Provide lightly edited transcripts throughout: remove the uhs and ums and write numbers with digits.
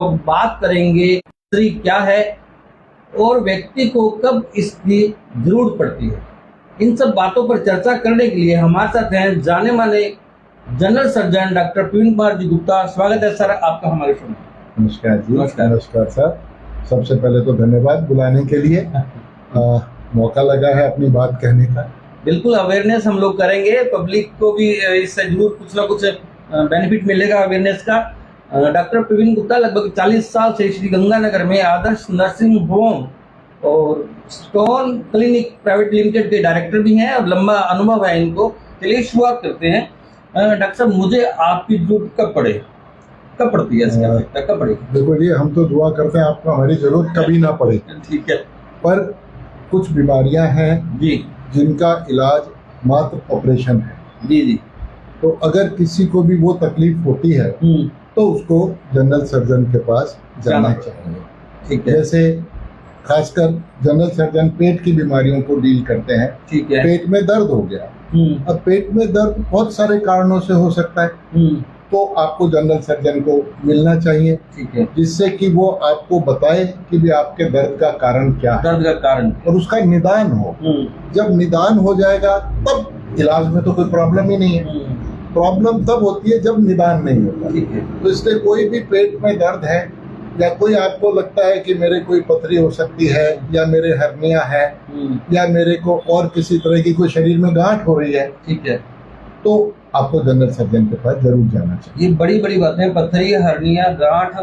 तो बात करेंगे स्त्री क्या है और व्यक्ति को कब इसकी जरूरत पड़ती है। इन सब बातों पर चर्चा करने के लिए हमारे साथ हैं जाने माने general surgeon doctor Praveen Kumar ji Gupta. स्वागत है सर आपका हमारे शो में। नमस्कार जी। नमस्कार सर। सबसे पहले तो धन्यवाद बुलाने के लिए। मौका लगा है अपनी बात कहने का। बिल्कुल अवेयरनेस हम लोग करेंगे, पब्लिक को भी इससे जरूर कुछ ना कुछ बेनिफिट मिलेगा अवेयरनेस का। डॉक्टर प्रवीण गुप्ता लगभग 40 साल से श्री गंगानगर में आदर्श नर्सिंग होम और स्टोन क्लिनिक प्राइवेट लिमिटेड के डायरेक्टर भी हैं और लंबा अनुभव है इनको। चलिए शुरुआत करते हैं। डॉक्टर साहब, मुझे आपकी जरूरत कब पड़ती है, कब पड़ेगी? देखो जी, हम तो दुआ करते हैं आपको हमारी जरूरत कभी ना पड़े। ठीक है। पर कुछ बीमारियां हैं जी जिनका इलाज मात्र ऑपरेशन है। जी जी। तो अगर किसी को भी वो तकलीफ होती है तो उसको जनरल सर्जन के पास जाना चाहिए। ठीक है। जैसे खासकर जनरल सर्जन पेट की बीमारियों को डील करते हैं। ठीक है। पेट में दर्द हो गया, अब पेट में दर्द बहुत सारे कारणों से हो सकता है, तो आपको जनरल सर्जन को मिलना चाहिए। ठीक है। जिससे कि वो आपको बताए कि भी आपके दर्द का कारण क्या है, दर्द का कारण और उसका निदान हो। जब निदान हो जाएगा तब इलाज में तो कोई प्रॉब्लम ही नहीं है। प्रॉब्लम तब होती है जब निदान नहीं होता। ठीक है। तो इसलिए कोई भी पेट में दर्द है या कोई आपको लगता है कि मेरे कोई पथरी हो सकती है या मेरे हर्निया है या मेरे को और किसी तरह की कोई शरीर में गांठ हो रही है, ठीक है, तो आपको जनरल सर्जन के पास जरूर जाना चाहिए। ये बड़ी बड़ी बातें, पथरी, हर्निया, गांठ,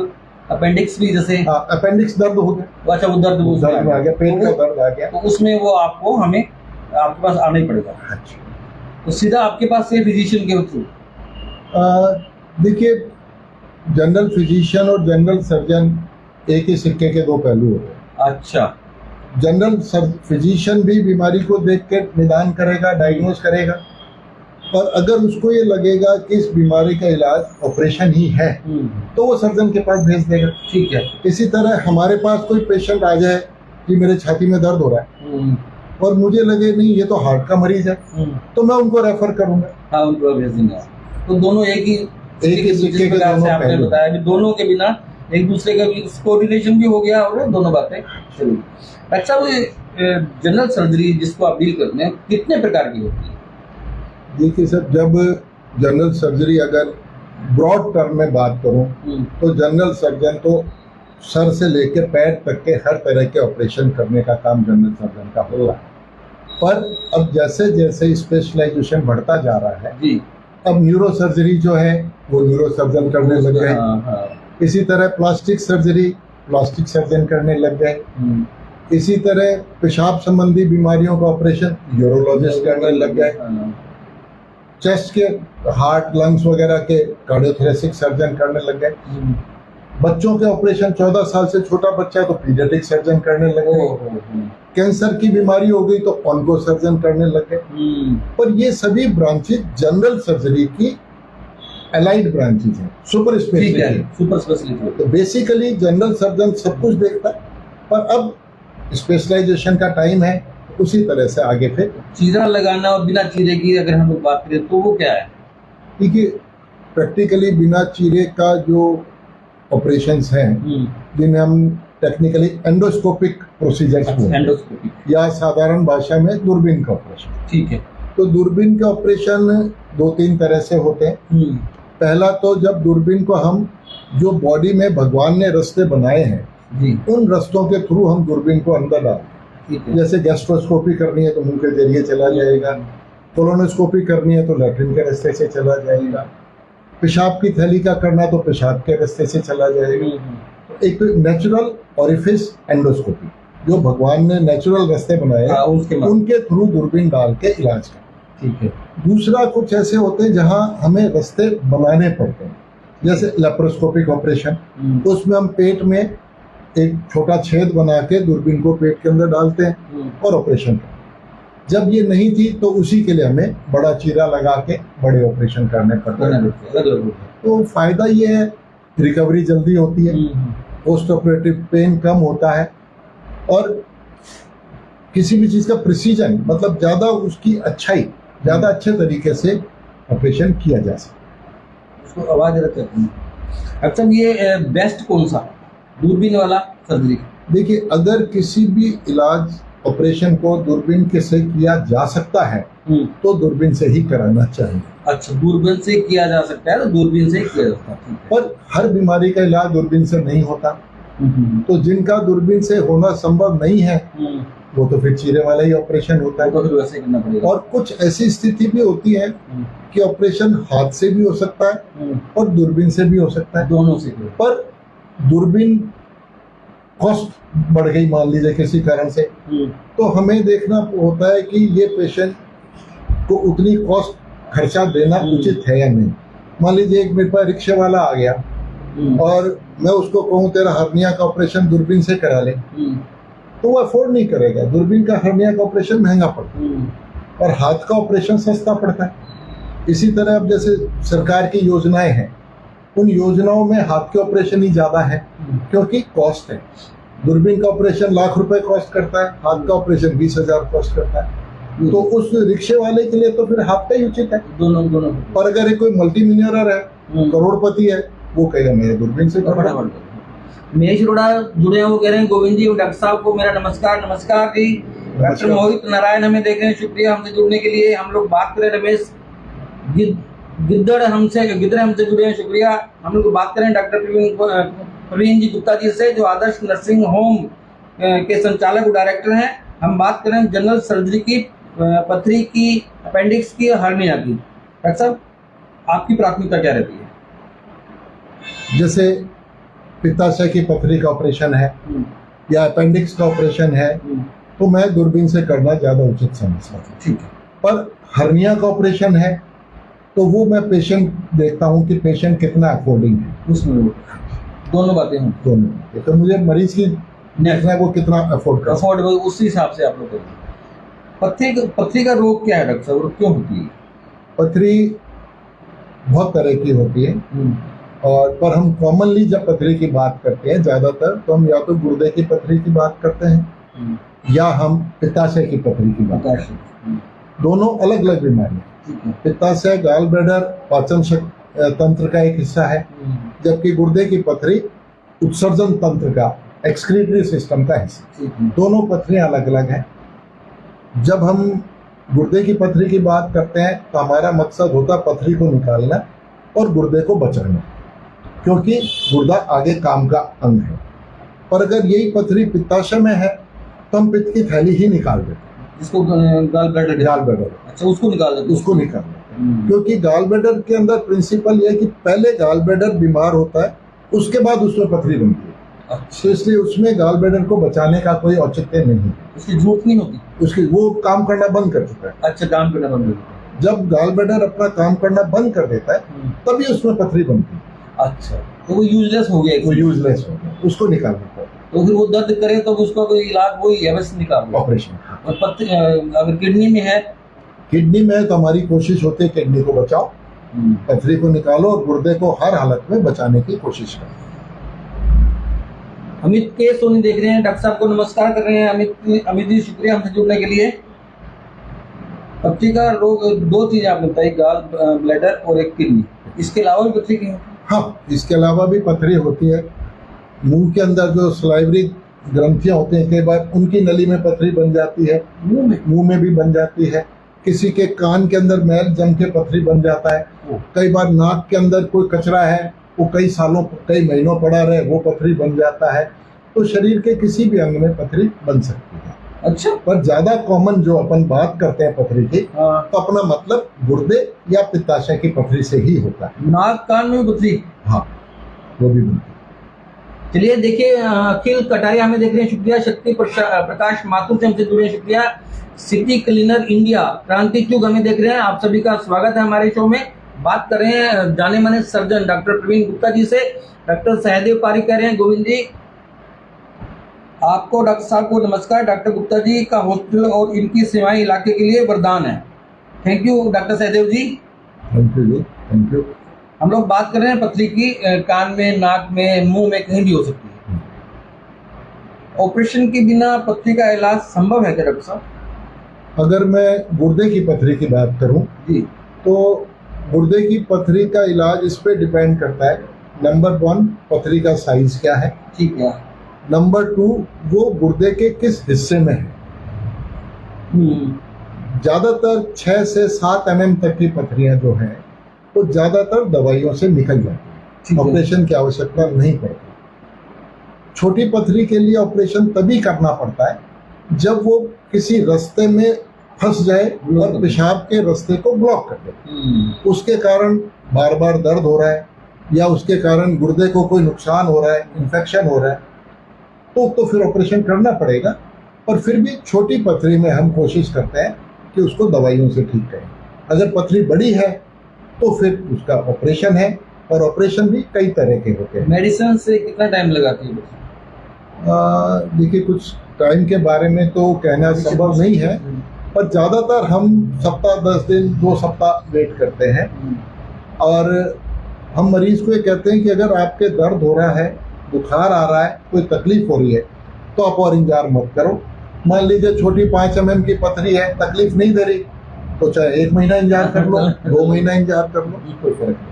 अपेंडिक्स भी, जैसे अपेंडिक्स दर्द हो गया। अच्छा, वो दर्द आ गया, पेट का दर्द आ गया, तो उसमें वो आपको आपके पास आना ही पड़ेगा। अच्छा, तो सीधा आपके पास से फिजिशियन के थ्रू? देखिए, जनरल फिजिशियन और जनरल सर्जन एक ही सिक्के के दो पहलू होते हैं। अच्छा। जनरल फिजिशियन भी बीमारी को देख के निदान करेगा, डायग्नोज करेगा, और अगर उसको ये लगेगा कि इस बीमारी का इलाज ऑपरेशन ही है तो वो सर्जन के पास भेज देगा। ठीक है। इसी तरह हमारे पास कोई पेशेंट आ जाए कि मेरे छाती में दर्द हो रहा है और मुझे लगे नहीं ये तो हार्ट का मरीज है, तो मैं उनको रेफर करूंगा। हाँ, उनको भेज देंगे। तो दोनों एक ही सिक्के के दोनों आपने बताया कि दोनों के बिना एक दूसरे का भी कोऑर्डिनेशन भी हो गया और दोनों बातें चली। अच्छा, वो जनरल सर्जरी जिसको आप डील करते हैं कितने प्रकार की होती है? देखिए सर, जब जनरल सर्जरी अगर ब्रॉड टर्म में बात करूं तो जनरल सर्जन तो सर से लेकर पैर तक के हर तरह के ऑपरेशन करने का काम जनरल सर्जन का हो रहा है। पर अब जैसे जैसे स्पेशलाइजेशन बढ़ता जा रहा है जी, अब न्यूरो सर्जरी जो है वो न्यूरो सर्जन करने लग गए। इसी तरह प्लास्टिक सर्जरी प्लास्टिक सर्जन करने लग गए। इसी तरह पेशाब संबंधी बीमारियों का ऑपरेशन यूरोलॉजिस्ट करने लग गए। चेस्ट के, हार्ट, लंग्स वगैरह के कार्डियोथोरेसिक सर्जन करने लग गए। बच्चों के ऑपरेशन 14 साल से छोटा बच्चा है तो पीडियाट्रिक सर्जन करने लग गए। कैंसर की बीमारी हो गई तो ऑन्को सर्जन करने लग गए। पर ये सभी ब्रांचेज जनरल सर्जरी की एलाइड ब्रांचेज हैं, सुपर स्पेशलिटी। तो बेसिकली जनरल सर्जन सब कुछ देखता है, पर अब स्पेशलाइजेशन का टाइम है, उसी तरह से आगे फिर चीरा लगाना और बिना चीरे की अगर हम लोग बात करें तो वो क्या है? देखिए, प्रैक्टिकली बिना चीरे का जो ऑपरेशंस हैं जिन्हें हम टेक्निकली एंडोस्कोपिक प्रोसीजर्स या साधारण भाषा में दूरबीन का ऑपरेशन। ठीक है। तो दूरबीन के ऑपरेशन 2-3 तरह से होते हैं। पहला तो जब दूरबीन को हम जो बॉडी में भगवान ने रास्ते बनाए हैं उन रास्तों के थ्रू हम दूरबीन को अंदर डालते हैं। जैसे गैस्ट्रोस्कोपी करनी है तो मुंह के जरिए चला जाएगा, कोलोनोस्कोपी करनी है तो लैट्रिन के रास्ते से चला जाएगा, पेशाब की थैली का करना तो पेशाब के रास्ते से चला जाएगा। एक नेचुरल ऑरिफिस एंडोस्कोपी, जो भगवान ने नेचुरल रास्ते बनाए उनके थ्रू दूरबीन डाल के इलाज का। ठीक है। दूसरा कुछ ऐसे होते हैं जहां हमें रास्ते बनाने पड़ते हैं, जैसे लेप्रोस्कोपिक ऑपरेशन, उसमें हम पेट में एक छोटा छेद बना के दूरबीन को पेट के अंदर डालते हैं और ऑपरेशन करते हैं। जब ये नहीं थी तो उसी के लिए हमें बड़ा चीरा लगा के बड़े ऑपरेशन करने पड़ते हैं। तो फायदा ये है, रिकवरी जल्दी होती है, पोस्ट ऑपरेटिव पेन कम होता है, और किसी भी चीज का प्रिसीजन, मतलब ज्यादा उसकी अच्छाई, ज्यादा अच्छे तरीके से ऑपरेशन किया जा सकता है। उसको आवाज रखते हैं अच्छा, ये बेस्ट कौन सा, दूरबीन वाला सर्जरी? देखिए, अगर किसी भी इलाज ऑपरेशन को दूरबीन के से किया जा सकता है तो दूरबीन से ही कराना चाहिए। अच्छा, दूरबीन से किया जा सकता है तो दूरबीन से ही किया जाता है, ठीक है। पर हर बीमारी का इलाज दूरबीन से नहीं होता, तो जिनका दूरबीन से होना संभव नहीं है वो तो फिर चीरे वाला ही ऑपरेशन होता है, तो फिर वैसे करना पड़ेगा। और कुछ ऐसी स्थिति भी होती है कि ऑपरेशन हाथ से भी हो सकता है और दूरबीन से भी हो सकता है, दोनों से। पर दूरबीन कॉस्ट बढ़ गई मान लीजिए किसी कारण से, तो हमें देखना होता है कि ये पेशेंट को उतनी कॉस्ट खर्चा देना उचित है या नहीं। मान लीजिए एक मेरे पास रिक्शे वाला आ गया और मैं उसको कहूँ तेरा हर्निया का ऑपरेशन दूरबीन से करा ले, तो वो अफोर्ड नहीं करेगा। दूरबीन का हर्निया का ऑपरेशन महंगा पड़ता है और हाथ का ऑपरेशन सस्ता पड़ता है। इसी तरह अब जैसे सरकार की योजनाएं हैं, उन योजनाओं में हाथ के ऑपरेशन ही ज्यादा है क्योंकि कॉस्ट है। दूरबीन का ऑपरेशन लाख रुपए कॉस्ट करता है, हाथ का ऑपरेशन 20,000 कॉस्ट करता है, तो उस रिक्शे वाले के लिए तो फिर हाथ का ही उचित है। दोनों। और अगर एक कोई मल्टी मिलियनर है, करोड़पति है, वो कहेगा मेरे दूरबीन से फटाफट। महेश अरोड़ा जुड़े हैं, वो कह रहे हैं गोविंद जी और डॉक्टर साहब को मेरा नमस्कार। नमस्कार जी। डॉक्टर मोहित नारायण हमें देख रहे हैं, शुक्रिया हमसे जुड़ने के लिए। हम लोग बात करें रमेश गिद्दड़ हमसे जुड़े हैं, शुक्रिया। हम लोग बात करें डॉक्टर प्रवीण जी गुप्ता जी से, जो आदर्श नर्सिंग होम के संचालक और डायरेक्टर हैं। हम बात करें जनरल सर्जरी की, पथरी की, अपेंडिक्स की, हर्निया की। डॉक्टर साहब, आपकी प्राथमिकता क्या रहती है? जैसे पित्ताशय की पथरी का ऑपरेशन है या अपेंडिक्स का ऑपरेशन है, तो मैं दूरबीन से करना ज्यादा उचित समझता हूँ, ठीक है। पर हर्निया का ऑपरेशन है तो वो मैं पेशेंट देखता हूँ कि पेशेंट कितना अफोर्डिंग है, उसमें दोनों बातें हैं। दोनों, तो मुझे मरीज की देखना है वो कितना अफोर्ड कर सकता है, उसी हिसाब से आप लोग करेंगे। पथरी का रोग क्या है डॉक्टर साहब, क्यों होती है? पथरी बहुत तरह की होती है, और पर हम कॉमनली जब पथरी की बात करते हैं ज्यादातर तो हम या तो गुर्दे की पथरी की बात करते हैं या हम पित्ताशय की पथरी की बात करते हैं। दोनों अलग अलग बीमारियां। पित्ताशय गाल ब्लैडर पाचन तंत्र का एक हिस्सा है, जबकि गुर्दे की पथरी उत्सर्जन तंत्र का, एक्सक्रीटरी सिस्टम का हिस्सा। दोनों पथरियां अलग अलग हैं। जब हम गुर्दे की पथरी की बात करते हैं तो हमारा मकसद होता है पथरी को निकालना और गुर्दे को बचाना, क्योंकि गुर्दा आगे काम का अंग है। पर अगर यही पथरी पित्ताशय में है तो हम पित्त की थैली ही निकाल देते हैं, जिसको गाल ब्लैडर। अच्छा, उसको निकाल देते हैं। क्योंकि गाल ब्लैडर के अंदर प्रिंसिपल ये है कि पहले गाल ब्लैडर बीमार होता है, उसके बाद उसमें पथरी बनती है। तो इसलिए उसमें गाल ब्लैडर को बचाने का कोई औचित्य नहीं है, उसकी जरूरत नहीं होती, उसकी वो काम करना बंद कर चुका है। अच्छा, काम करना बंद कर देता है। जब गाल ब्लैडर अपना काम करना बंद कर देता है तभी उसमें पथरी बनती है। अच्छा, तो वो यूजलेस हो गया, वो यूजलेस हो गया, उसको निकाल देता है। तो फिर वो दर्द करे तो उसका कोई इलाज वही है, बस निकाल दो, ऑपरेशन। और अगर किडनी में है, तो हमारी कोशिश होती है किडनी को बचाओ, पथरी को निकालो और गुर्दे को हर हालत में बचाने की कोशिश करो। अमित के सोनी देख रहे हैं, डॉक्टर साहब को नमस्कार कर रहे हैं। अमित जी, शुक्रिया हमसे जुड़ने के लिए। पथरी का रोग, दो चीजें आपने बताई, गाल ब्लैडर और एक किडनी, इसके अलावा भी पथरी की है? हाँ, इसके अलावा भी पथरी होती है। मुंह के अंदर जो सलाइवरी ग्रंथियां होती हैं, कई बार उनकी नली में पथरी बन जाती है, मुंह में भी बन जाती है। किसी के कान के अंदर मैल जम के पथरी बन जाता है। कई बार नाक के अंदर कोई कचरा है, वो कई सालों कई महीनों पड़ा रहे, वो पथरी बन जाता है। तो शरीर के किसी भी अंग में पथरी बन सकती है। अच्छा, पर ज्यादा कॉमन जो अपन बात करते हैं पथरी की, तो अपना मतलब गुर्दे या पित्ताशय की पथरी से ही होता है। नाक कान में पथरी, हाँ, वो भी बनती है। चलिए देखिए, अखिल कटारिया हमें देख रहे हैं, शुक्रिया। शक्ति प्रकाश माथुर से हमसे जुड़े हैं, शुक्रिया। सिटी क्लीनर इंडिया क्रांति चुग हमें देख रहे हैं, आप सभी का स्वागत है हमारे शो में। बात कर रहे हैं जाने माने सर्जन डॉक्टर प्रवीण गुप्ता जी से। डॉक्टर सहदेव पारिक कह रहे हैं, गोविंद जी आपको, डॉक्टर साहब को नमस्कार। डॉक्टर गुप्ता जी का हॉस्पिटल और इनकी सेवाएं इलाके के लिए वरदान है। Thank you doctor Sahdev ji. Thank you, thank you. हम लोग बात कर रहे हैं पथरी की, कान में, नाक में, मुंह में, कहीं भी हो सकती है। ऑपरेशन के बिना पथरी का इलाज संभव है क्या डॉक्टर साहब? अगर मैं गुर्दे की पथरी की बात करूं जी, तो गुर्दे की पथरी का इलाज इस पे डिपेंड करता है नंबर 1 पथरी का साइज क्या है, ठीक है। नंबर 2 वो गुर्दे के किस हिस्से में है। ज्यादातर 6 से 7 mm तक की पथरियां जो हैं वो ज्यादातर दवाइयों से निकल जाती है, ऑपरेशन की आवश्यकता नहीं पड़ती। छोटी पथरी के लिए ऑपरेशन तभी करना पड़ता है जब वो किसी रास्ते में फंस जाए और पेशाब के रास्ते को ब्लॉक कर दे, उसके कारण बार बार दर्द हो रहा है या उसके कारण गुर्दे को कोई नुकसान हो रहा है, इन्फेक्शन हो रहा है, तो फिर ऑपरेशन करना पड़ेगा। पर फिर भी छोटी पथरी में हम कोशिश करते हैं कि उसको दवाइयों से ठीक करें। अगर पथरी बड़ी है तो फिर उसका ऑपरेशन है, और ऑपरेशन भी कई तरह के होते हैं। मेडिसिन से कितना टाइम लगाती है? देखिए, कुछ टाइम के बारे में तो कहना संभव नहीं है, पर ज़्यादातर हम सप्ताह 10 दिन 2 सप्ताह वेट करते हैं। और हम मरीज को ये कहते हैं कि अगर आपके दर्द हो रहा है, बुखार आ रहा है, कोई तकलीफ हो रही है, तो आप और इंतजार मत करो। मान लीजिए छोटी 5 mm की पथरी है, तकलीफ नहीं दे रही, तो चाहे 1 महीना इंतजार कर लो, 2 महीना इंतजार कर लो, कोई फर्क नहीं।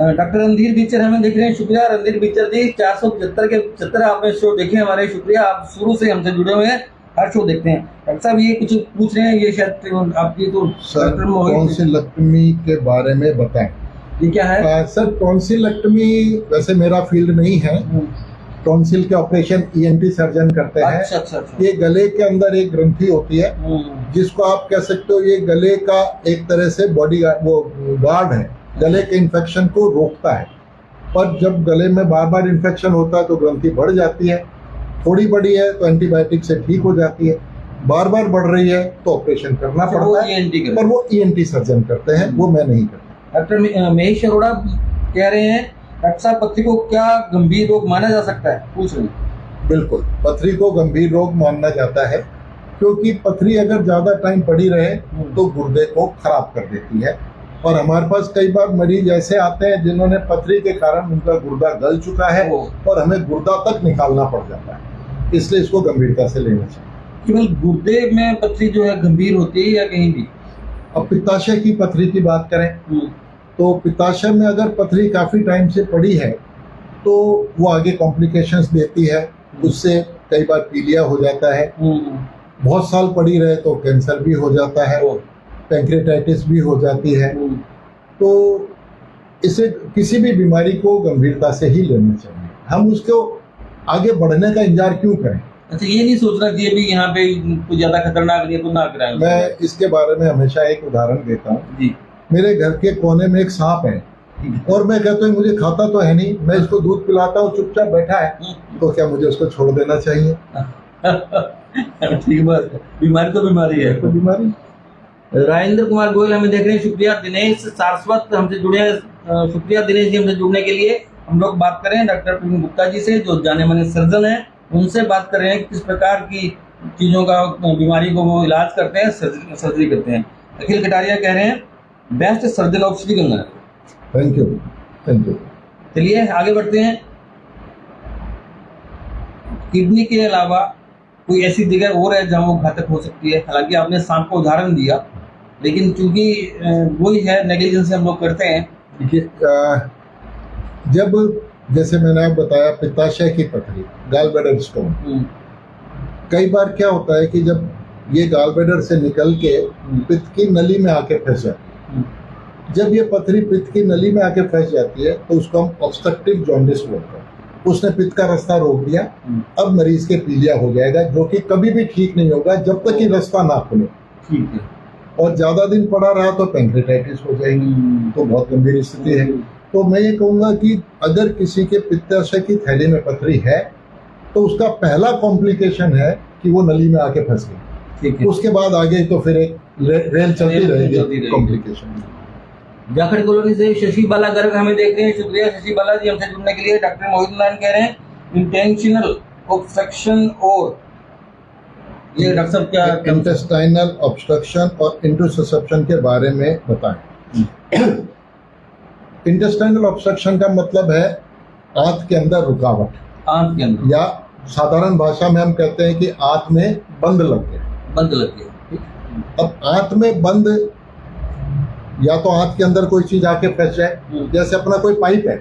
डॉक्टर रणधीर बीचर हमें देख रहे हैं, शुक्रिया रणधीर बीचर जी। 475 के 75 आपने शो देखे हमारे, शुक्रिया। आप शुरू से हमसे जुड़े हुए हैं, हर शो देखते हैं। डॉक्टर साहब ये कुछ पूछ रहे हैं, ये शायद आपकी तो टॉन्सिलेक्टमी के बारे में बताएं। ये क्या है? सर, टॉन्सिलेक्टमी वैसे मेरा फील्ड नहीं है। टॉन्सिल के ऑपरेशन ENT सर्जन करते हैं। अच्छा। ये गले के अंदर एक ग्रंथि होती है जिसको आप कह सकते हो ये गले का एक तरह से बॉडी गार्ड है, गले के इन्फेक्शन को रोकता है। पर जब गले में बार बार इन्फेक्शन होता है तो ग्रंथि बढ़ जाती है, थोड़ी बड़ी है तो एंटीबायोटिक से ठीक हो जाती है, बार बार बढ़ रही है तो ऑपरेशन करना पड़ता है, पर वो ENT सर्जन करते हैं, वो मैं नहीं करता। डॉक्टर महेश अरोड़ा कह रहे हैं, डॉक्टर साहब पथरी को क्या गंभीर रोग माना जा सकता है? पूछ रहे हैं। बिल्कुल, पथरी को गंभीर रोग माना जाता है, क्योंकि पथरी अगर ज्यादा टाइम पड़ी रहे तो गुर्दे को खराब कर देती है। और हमारे पास कई बार मरीज ऐसे आते हैं जिन्होंने पथरी के कारण उनका गुर्दा गल चुका है और हमें गुर्दा तक निकालना पड़ जाता है, इसलिए इसको गंभीरता से लेना चाहिए। केवल गुर्दे में पथरी जो है गंभीर होती है या कहीं भी? अब पित्ताशय की पथरी की बात करें तो पित्ताशय में अगर पथरी काफी टाइम से पड़ी है तो वो आगे कॉम्प्लिकेशंस देती है, उससे कई बार पीलिया हो जाता है, बहुत साल पड़ी रहे तो कैंसर भी हो जाता है, पैंक्रेटाइटिस भी हो जाती है। तो इसे किसी भी बीमारी को गंभीरता से ही लेना चाहिए, हम उसको आगे बढ़ने का इंतजार क्यों करें। अच्छा, ये नहीं सोचना कि अभी यहाँ पे कुछ ज्यादा खतरनाक नहीं है तो ना कराएं। मैं इसके बारे में हमेशा एक उदाहरण देता हूँ जी। मेरे घर के कोने में एक सांप है और मैं कहता हूँ मुझे खाता तो है नहीं, मैं इसको दूध पिलाता हूँ, चुपचाप बैठा है, तो क्या मुझे उसको छोड़ देना चाहिए? ठीक बात है, बीमारी तो बीमारी है, तो बीमारी। राजेंद्र कुमार गोयल हमें देख रहे हैं, शुक्रिया। दिनेश सारस्वत हमसे जुड़े हैं, शुक्रिया दिनेश जी हमसे जुड़ने के लिए। हम लोग बात कर रहे हैं डॉक्टर प्रवीण गुप्ता जी से, जो जाने माने सर्जन हैं, उनसे बात कर रहे हैं किस प्रकार की चीज़ों का, बीमारी को वो इलाज करते हैं, सर्जरी करते हैं। अखिल कटारिया कह रहे हैं best surgeon of Sriganganagar. Thank you, thank you. चलिए आगे बढ़ते हैं। किडनी के अलावा कोई ऐसी जगह और है जहाँ वो घातक हो सकती है? हालांकि आपने सांप का उदाहरण दिया, लेकिन चूंकि वही है, नेग्लिजेंस से हम लोग करते हैं। देखिए, जब जैसे मैंने आप बताया पित्ताशय की पथरी, गॉलब्लैडर स्टोन, कई बार क्या होता है कि जब ये गॉलब्लैडर से निकल के पित्त की नली में आके फंस जाती है, जब ये पथरी पित्त की नली में आके फंस जाती है तो उसको हम ऑब्स्ट्रक्टिव जॉन्डिस बोलते हैं। उसने पित्त का रास्ता रोक दिया, अब मरीज के पीलिया हो जाएगा, जो कि कभी भी ठीक नहीं होगा जब तक ये रास्ता ना खुले। ठीक है। और ज्यादा दिन पड़ा रहा तो पैंक्रेटाइटिस हो जाएगी, तो बहुत गंभीर स्थिति है। तो मैं ये कहूँगा कि अगर किसी के पित्ताशय की थैली में पथरी है तो उसका पहला कॉम्प्लिकेशन है कि वो नली में आके फंस गई। ठीक है। उसके बाद आगे तो फिर एक रेल चलती रहेगी कॉम्प्लिकेशन। जाखड़ कॉलोनी से शशि बाला गर्ग हमें देख रहे हैं, शुक्रिया शशि बाला जी हमसे जुड़ने के लिए। डॉक्टर मोहित नारायण कह रहे हैं इंटेंशनल ऑब्स्ट्रक्शन, और ये डॉक्टर साहब क्या? इंटेस्टाइनल ऑब्स्ट्रक्शन और इंटरसेप्शन के बारे में बताएं। इंटेस्टाइनल ऑब्स्ट्रक्शन का मतलब है आंत के अंदर रुकावट, आंत के अंदर, या साधारण भाषा में हम कहते हैं कि आंत में बंद लग गया। बंद लग गया। अब आंत में बंद, या तो आंत के अंदर कोई चीज आके फंस जाए, जैसे अपना कोई पाइप है,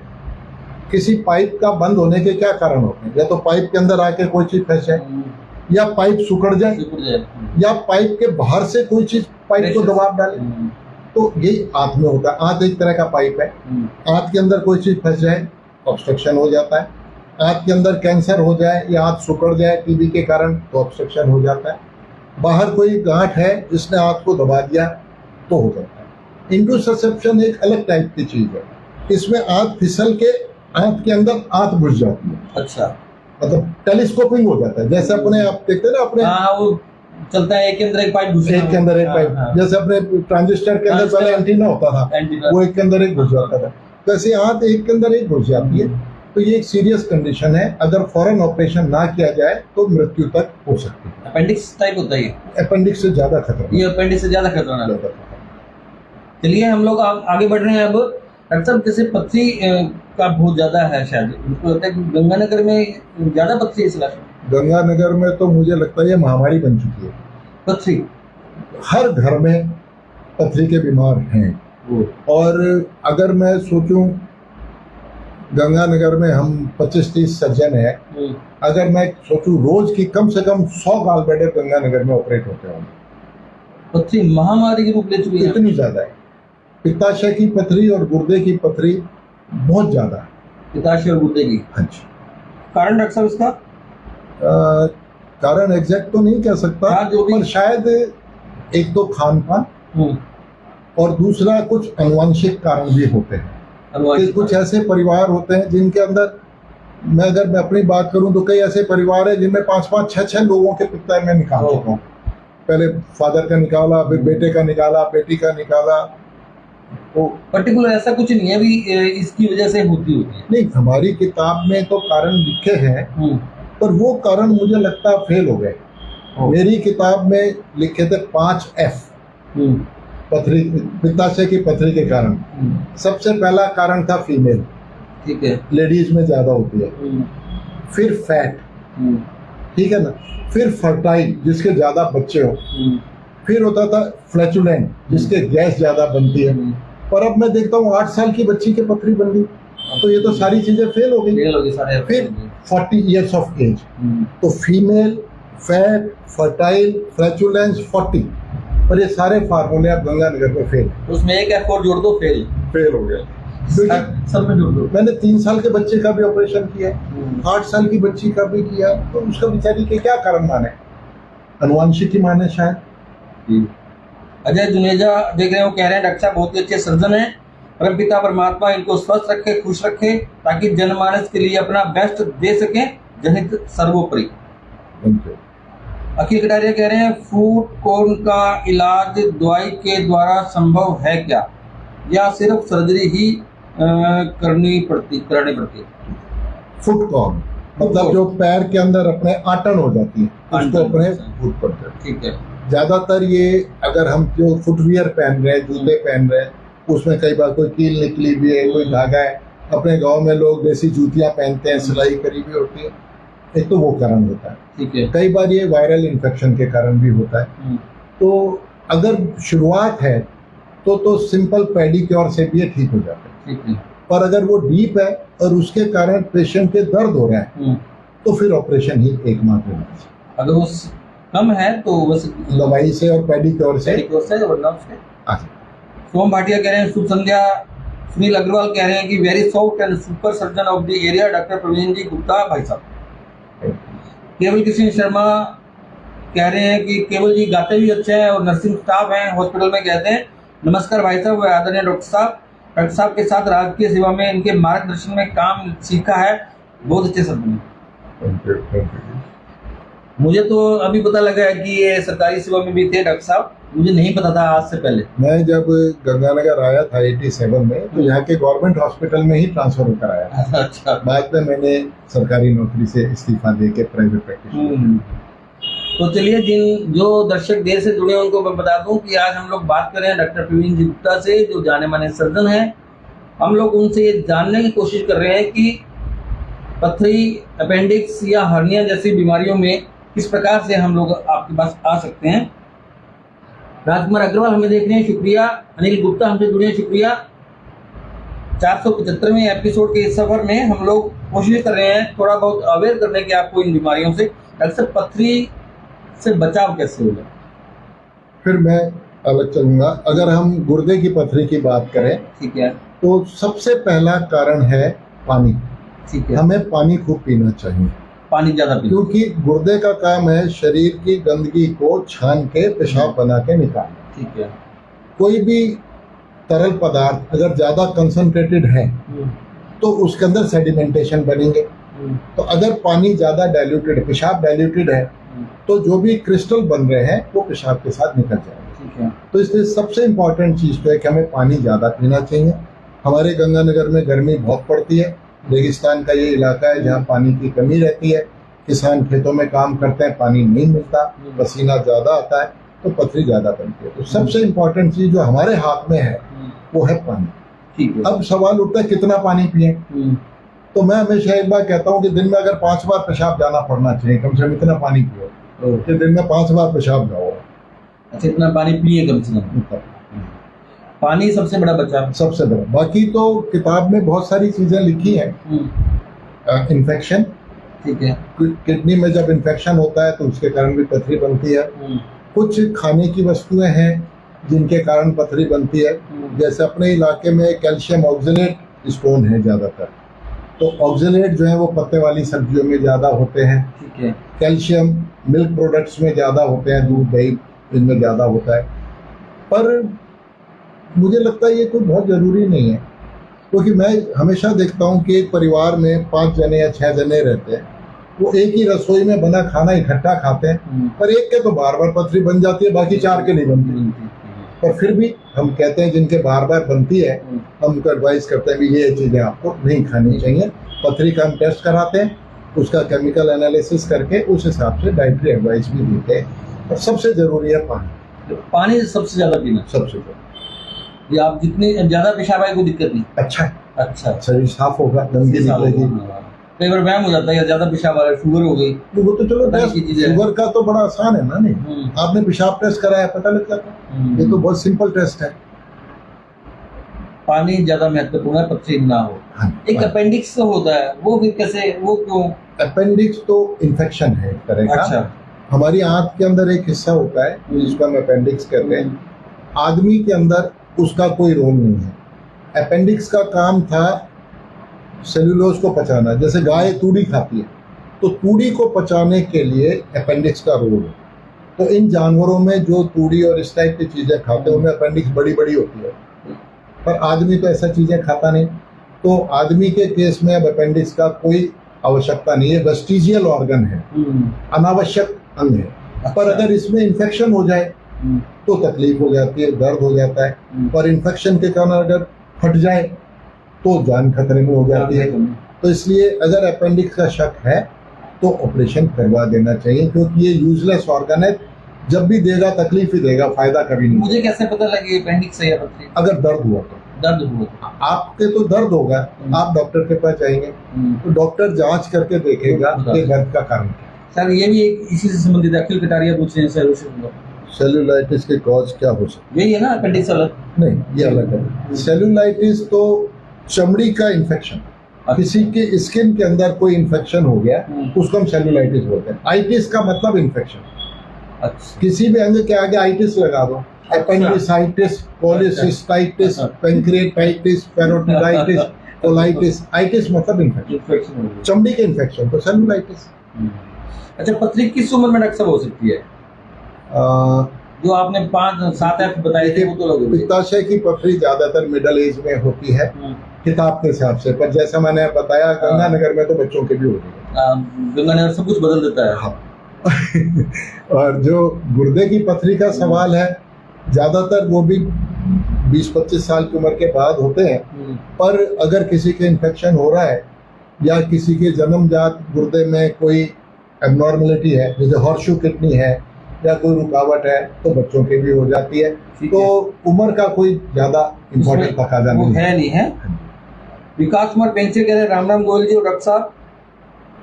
किसी पाइप का बंद होने के क्या कारण होते हैं? या तो पाइप के अंदर आके कोई चीज फंस जाए, या पाइप सुकड़ जाए, या पाइप के बाहर से कोई चीज पाइप को दबाव डाले। तो यही आंत में होता है। आंत एक तरह का पाइप है। आंत के अंदर कोई चीज फंस जाए, ऑब्स्ट्रक्शन हो जाता है। आंत के अंदर कैंसर हो जाए या आंत सुकड़ जाए टीबी के कारण, तो ऑब्स्ट्रक्शन हो जाता है। बाहर कोई गांठ है जिसने आंत को दबा दिया तो हो जाता है। इंडोससेप्शन एक अलग टाइप की चीज है। इसमें आंत फिसल के आंत के अंदर आंत घुस जाती है। अच्छा, मतलब टेलीस्कोपिंग हो जाता है। जैसे अपने आप देखते हैं ना, अपने वो चलता है एक के अंदर एक पाइप घुस, एक के अंदर एक पाइप, जैसे अपने ट्रांजिस्टर के अंदर पहले एंटीना होता था, वो एक के अंदर एक घुस जाता था, तो ऐसे आंत एक के अंदर एक घुस जाती है। तो ये एक सीरियस कंडीशन है। अगर फौरन ऑपरेशन ना किया जाए तो मृत्यु तक हो सकती है। अपेंडिक्स टाइप होता है ये। अपेंडिक्स से ज्यादा खतरनाक, ये अपेंडिक्स से ज्यादा खतरनाक है। चलिए हम लोग आगे बढ़ रहे हैं। अब डॉक्टर साहब, जैसे पथरी का बहुत ज्यादा है, शायद मुझको लगता है कि गंगानगर में ज्यादा पथरी है इस इलाके में। गंगानगर में तो मुझे लगता है ये महामारी बन चुकी है। पथरी हर घर में पथरी के बीमार हैं। और अगर मैं सोचूं, गंगानगर में हम 25-30 सर्जन है। अगर मैं सोचूं रोज की कम से कम 100 गॉल ब्लैडर गंगानगर में ऑपरेट होते होंगे। पथरी महामारी के रूप ले चुकी है, इतनी ज्यादा है। पित्ताशय की पथरी और गुर्दे की पथरी बहुत ज्यादा है। पित्ताशय और गुर्दे की। हाँ जी। कारण डॉक्टर साहब इसका? कारण एग्जैक्ट तो नहीं कह सकता, पर शायद एक तो खान पान और दूसरा कुछ अनुवांशिक कारण भी होते हैं। कि कुछ ऐसे परिवार होते हैं जिनके अंदर, अगर मैं अपनी बात करूं तो कई ऐसे परिवार है जिनमें 5-5, 6-6 लोगों के पिता मैं निकाल चुका हूँ। पहले फादर का निकाला, फिर बेटे का निकाला, बेटी का निकाला। तो पर्टिकुलर ऐसा कुछ नहीं है भी इसकी वजह से होती है। नहीं, हमारी किताब में तो कारण लिखे हैं, पर वो कारण मुझे लगता है फेल हो गए। मेरी किताब में लिखे थे 5 F पथरी, पित्ताशय की पथरी के कारण। सबसे पहला कारण था फीमेल, ठीक है, लेडीज में ज्यादा होती है। फिर फैट, ठीक है ना। फिर फर्टाइल, जिसके ज्यादा बच्चे हो। फिर होता था फ्लैचुलेंट, जिसके गैस ज्यादा बनती है। पर अब मैं देखता हूँ 8 साल की बच्ची की पथरी बन गई, तो ये तो सारी चीजें फेल हो गई। फिर 40 years ऑफ एज, तो फीमेल, फैट, फर्टाइल, फ्लैचुलेंस, 40, पर ये सारे फार्मूले अब गंगानगर में फेल। उसमें एक F और जोड़ दो, फेल हो गया। सब में जोड़ दो। मैंने 3 साल के बच्चे का भी ऑपरेशन किया, 8 साल की बच्ची का भी किया, तो उसका बेचारी के क्या कारण माने? अनुवांशिक ही माने शायद। अजय जुनेजा देख रहे हो, कह रहे हैं डॉक्टर साहब बहुत ही अच्छे सर्जन हैं। परमपिता परमात्मा इनको स्वस्थ रखे, खुश रखे, ताकि जनमानस के लिए अपना बेस्ट दे सके। जनहित सर्वोपरि। अखिल कटारिया कह रहे हैं, फूड कॉर्न का इलाज दवाई के द्वारा संभव है क्या, या सिर्फ सर्जरी ही करनी पड़ती है? फुट कॉर्न मतलब जो पैर के अंदर अपने आटन हो जाती है, उसको अपने फुट करते हैं। ठीक है। ज्यादातर ये, अगर हम जो फुटवियर पहन रहे हैं, जूते पहन रहे हैं, उसमें कई बार कोई कील निकली भी है, कोई धागा है। अपने गांव में लोग देसी जूतियां पहनते हैं, सिलाई करी भी होती है। एक तो वो कारण होता है। ठीक है। कई बार ये वायरल इन्फेक्शन के कारण भी होता है। तो अगर शुरुआत है तो सिंपल पेडिक्योर से भी ये ठीक हो जाता है। ठीक है। पर अगर वो डीप है और उसके कारण पेशेंट के दर्द हो रहा है, तो फिर ऑपरेशन ही एकमात्र इलाज। अगर वो कम है तो बस दवाई से और पेडिक्योर से। सोम भाटिया कह रहे हैं, शुभ संध्या। सुनील अग्रवाल कह रहे हैं कि very soft and super surgeon of the area doctor Praveen ji Gupta भाई साहब। केवल किशन शर्मा कह रहे हैं कि केवल जी गाते भी अच्छे हैं और नर्सिंग स्टाफ हैं हॉस्पिटल में। कहते हैं नमस्कार भाई साहब, आदरणीय डॉक्टर साहब। डॉक्टर साहब के साथ राजकीय सेवा में इनके मार्गदर्शन में काम सीखा है, बहुत अच्छे सर्जन। मुझे तो अभी पता लगा है कि ये सरकारी सेवा में भी थे डॉक्टर साहब, मुझे नहीं पता था आज से पहले। मैं जब गंगानगर आया था 87 में, तो यहाँ के गवर्नमेंट हॉस्पिटल में ही ट्रांसफर होकर आया था। अच्छा। बाद में मैंने सरकारी नौकरी से इस्तीफा देके प्राइवेट प्रैक्टिस। तो चलिए, जो दर्शक देर से जुड़े हैं उनको मैं बता दूं कि आज हम लोग बात कर रहे हैं डॉक्टर प्रवीण जी गुप्ता से, जो जाने माने सर्जन हैं। हम लोग उनसे ये जानने की कोशिश कर रहे हैं कि पथरी, अपेंडिक्स या हर्निया जैसी बीमारियों में किस प्रकार से हम लोग आपके पास आ सकते हैं। राजकुमार अग्रवाल हमें देख रहे हैं, शुक्रिया। अनिल गुप्ता हमसे जुड़े हैं, शुक्रिया। 475वें एपिसोड के इस सफर में हम लोग कोशिश कर रहे हैं थोड़ा बहुत अवेयर करने की आपको इन बीमारियों से। डॉक्टर साहब, पथरी से बचाव कैसे होगा? फिर मैं अलग चलूंगा। अगर हम गुर्दे की पथरी की बात करें, ठीक है, तो सबसे पहला कारण है पानी। ठीक है, हमें पानी खूब पीना चाहिए, पानी ज्यादा पीना, क्योंकि गुर्दे का काम है शरीर की गंदगी को छान के पेशाब बना के निकालना। ठीक है। कोई भी तरल पदार्थ अगर ज्यादा कंसंट्रेटेड है तो उसके अंदर सेडिमेंटेशन बनेंगे। तो अगर पानी ज्यादा डाइल्यूटेड, पेशाब डाइल्यूटेड है, तो जो भी क्रिस्टल बन रहे हैं वो पेशाब के साथ निकल जाएंगे। ठीक है। तो इसलिए सबसे इम्पोर्टेंट चीज तो है कि हमें पानी ज्यादा पीना चाहिए। हमारे गंगानगर में गर्मी बहुत पड़ती है, रेगिस्तान का ये इलाका है जहाँ पानी की कमी रहती है, किसान खेतों में काम करते हैं, पानी नहीं मिलता, पसीना ज्यादा आता है, तो पथरी ज्यादा बनती है। तो सबसे इम्पोर्टेंट चीज जो हमारे हाथ में है वो है पानी। ठीक है। अब सवाल उठता है कितना पानी पिए। तो मैं हमेशा एक बार कहता हूँ कि दिन में अगर 5 बार पेशाब जाना पड़ना चाहिए, कम से कम इतना पानी पियो कि दिन में 5 बार पेशाब जाओ। अच्छा, इतना पानी पिए कम से कम। पानी सबसे बड़ा बचाव, सबसे बड़ा। बाकी तो किताब में बहुत सारी चीजें लिखी हैं। इन्फेक्शन, ठीक है, किडनी में जब इन्फेक्शन होता है तो उसके कारण भी पथरी बनती है। कुछ खाने की वस्तुएं हैं जिनके कारण पथरी बनती है, जैसे अपने इलाके में कैल्शियम ऑक्जेलेट स्टोन है ज्यादातर, तो ऑक्जेलेट जो है वो पत्ते वाली सब्जियों में ज्यादा होते हैं। ठीक है। कैल्शियम मिल्क प्रोडक्ट्स में ज्यादा होते हैं, दूध दही इनमें ज्यादा होता है। पर मुझे लगता है ये कोई बहुत जरूरी नहीं है, क्योंकि मैं हमेशा देखता हूँ कि एक परिवार में 5 जने या 6 जने रहते हैं, वो एक ही रसोई में बना खाना इकट्ठा खाते हैं, पर एक के तो बार बार पथरी बन जाती है, बाकी 4 के नहीं बनती। पर फिर भी हम कहते हैं जिनके बार बार बनती है, हम उनको एडवाइस करते हैं कि ये चीजें आपको नहीं खानी चाहिए। पथरी का हम टेस्ट कराते हैं, उसका केमिकल एनालिसिस करके उस हिसाब से डाइटरी एडवाइस भी देते हैं। और सबसे जरूरी है पानी। पानी सबसे ज्यादा पीना, सबसे ज्यादा। ये आप जितनी ज्यादा पेशाब आए कोई दिक्कत नहीं। अच्छा है, अच्छा, शरीर साफ होगा, गंदगी निकलेगी। कई बार व्यायाम हो जाता है, ज्यादा पेशाब आ रहा है, शुगर हो गई, तो वो तो चलो टेस्ट, शुगर का तो बड़ा आसान है ना। नहीं, आपने पेशाब टेस्ट कराया, पता लग जाता है। ये तो बहुत सिंपल टेस्ट है। पानी ज्यादा महत्वपूर्ण है, पथरी ना हो। हाँ, एक अपेंडिक्स होता है, वो फिर कैसे, वो क्यों? अपेंडिक्स तो इन्फेक्शन है एक तरह का। अच्छा। हमारी आंत के अंदर एक हिस्सा होता है जिसको हम अपेंडिक्स कहते हैं। आदमी के अंदर उसका कोई रोल नहीं है। अपेंडिक्स का काम था सेल्यूलोज को पचाना। जैसे गाय तूड़ी खाती है, तो तूड़ी को पचाने के लिए अपेंडिक्स का रोल है। तो इन जानवरों में जो तूड़ी और इस टाइप की चीजें खाते हैं उनमें अपेंडिक्स बड़ी बड़ी होती है, पर आदमी तो ऐसा चीजें खाता नहीं। तो आदमी के केस में अब अपेंडिक्स का कोई आवश्यकता नहीं है, वेस्टिजियल ऑर्गन है, अनावश्यक अंग है। पर अगर इसमें इन्फेक्शन हो जाए तो तकलीफ हो जाती है, दर्द हो जाता है। पर इन्फेक्शन के कारण अगर फट जाए तो जान खतरे में हो जाती है। तो इसलिए अगर अपेंडिक्स का शक है तो ऑपरेशन करवा देना चाहिए, क्योंकि ये यूजलेस ऑर्गन है, जब भी देगा तकलीफ ही देगा, फायदा कभी नहीं। मुझे कैसे पता लगे अपेंडिक्स है या पथरी? अगर दर्द हुआ तो, दर्द हुआ आपके तो दर्द होगा, आप डॉक्टर के पास जाएंगे तो डॉक्टर जांच करके देखेगा कि दर्द का कारण क्या है। सर, ये भी एक इसी से संबंधित अखिल कटारिया पूछ रहे हैं सर, सेल्यूलाइटिस के कॉज क्या हो सकते? यही है ना अपेंडिक्स अलग? नहीं, ये अलग है। सेल्यूलाइटिस तो चमड़ी का इन्फेक्शन, किसी के स्किन के अंदर कोई इन्फेक्शन हो गया उसको हम सेल्यूलाइटिस बोलते हैं। आइटिस का मतलब इन्फेक्शन। अच्छा। किसी भी अंग के आगे आइटिस लगा दो, appendicitis, cholecystitis, pancreatitis, parotiditis, colitis. Itis मतलब इन्फेक्शन, चमड़ी के इन्फेक्शन को सेल्यूलाइटिस। अच्छा, पथरी किस उम्र में डॉक्टर साहब हो सकती है? जो आपने 5-7 F बताए थे वो तो लोग पित्ताशय की पथरी ज्यादातर मिडिल एज में होती है किताब के हिसाब से, पर जैसा मैंने बताया गंगानगर में तो बच्चों के भी होती है। गंगानगर सब कुछ बदल देता है। हाँ। और जो गुर्दे की पथरी का सवाल है, ज्यादातर वो भी 20-25 साल की उम्र के बाद होते हैं। पर अगर किसी के इन्फेक्शन हो रहा है या किसी के जन्मजात गुर्दे में कोई एबनॉर्मलिटी है, जैसे हॉर्शू किडनी है या कोई रुकावट है, तो बच्चों के भी हो जाती है। तो उम्र का कोई ज्यादा इम्पोर्टेंट तकाजा नहीं है। विकास कुमार पेंसे कह रहे हैं राम राम गोयल जी और डॉक्टर साहब।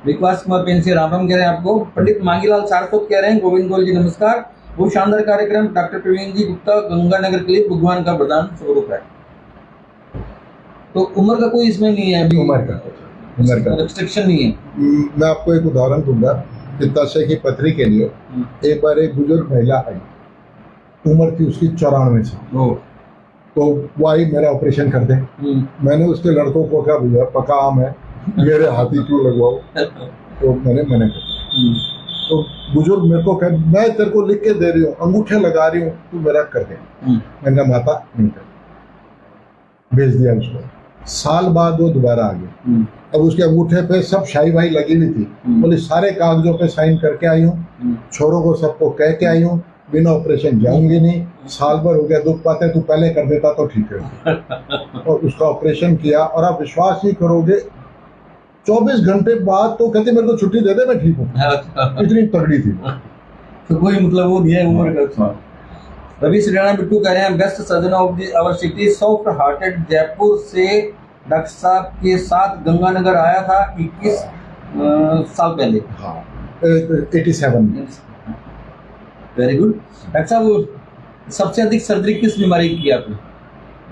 विकास कुमार पेंसे राम राम कह रहे हैं आपको। पंडित मांगीलाल सारस्वत कह रहे हैं गोविंद गोयल जी नमस्कार, बहुत शानदार कार्यक्रम। डॉक्टर प्रवीण जी गुप्ता गंगानगर के लिए भगवान का वरदान स्वरूप है। तो उम्र का कोई इसमें नहीं है अभी? उम्र का रिस्ट्रिक्शन नहीं है? मैं आपको एक उदाहरण दूंगा। पित्ताशय की पथरी के लिए एक बार एक बुजुर्ग महिला आई, उम्र थी उसकी 94 साल। तो वो आई, मेरा ऑपरेशन कर दे। मैंने उसके लड़कों को कहा, भैया पका आम है, मेरे हाथी क्यों लगवाओ? तो मैंने मना कर दिया। तो बुजुर्ग मेरे को कह, मैं तेरे को लिख के दे रही हूँ, अंगूठे लगा रही हूँ, तू मेरा कर दे। मैंने कहा माता नहीं कर, भेज दिया उसको। साल बाद वो दोबारा आ गया। अब उसके अंगूठे पे सब शाही भाई लगी हुई थी। बोले सारे कागजों पे साइन करके आई हूँ, छोरों को सबको कह के आई हूँ, बिना ऑपरेशन जाऊंगी नहीं। साल भर हो गया, दुख पाते तू पहले कर देता तो ठीक है। और उसका ऑपरेशन किया, और आप विश्वास नहीं करोगे, 24 घंटे बाद तो कहते मेरे को छुट्टी दे दे, मैं ठीक हूँ। इतनी तगड़ी थी। तो कोई मतलब वो नहीं है उम्र का। रवि श्रीराणा बिट्टू कह रहे हैं, best surgeon of our city, soft hearted, Jaipur से डॉक्टर साहब के साथ गंगानगर आया था 21 साल पहले। हाँ, 87। Very good. डॉक्टर साहब, सबसे अधिक सर्जरी किस बीमारी की आपने?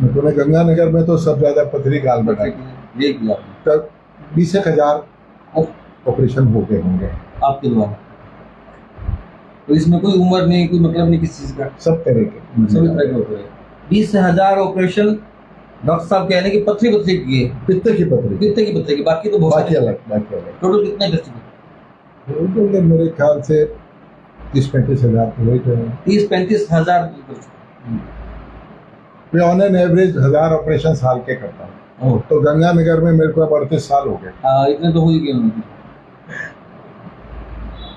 पूरे गंगानगर में तो सब ज्यादा पथरी गाल में ये किया तब 20,000 ऑपरेशन हो गए होंगे आपके द्वारा। तो इसमें कोई उम्र नहीं, कोई मतलब नहीं किसी चीज का, सब तरह के सभी तरह के होते हैं। 20,000 ऑपरेशन डॉक्टर साहब कह रहे हैं कि पथरी किए, पित्ते की पथरी की, बाकी तो बहुत बाकी सारे। अलग। टोटल कितने टेस्ट किए? तो मेरे ख्याल से 30-35 हजार हुए थे। 30-35 हजार मैं ऑन एन एवरेज 1000 ऑपरेशन साल के करता हूँ। तो गंगानगर में मेरे को 38 साल हो गए। इतने तो हो ही गए होंगे।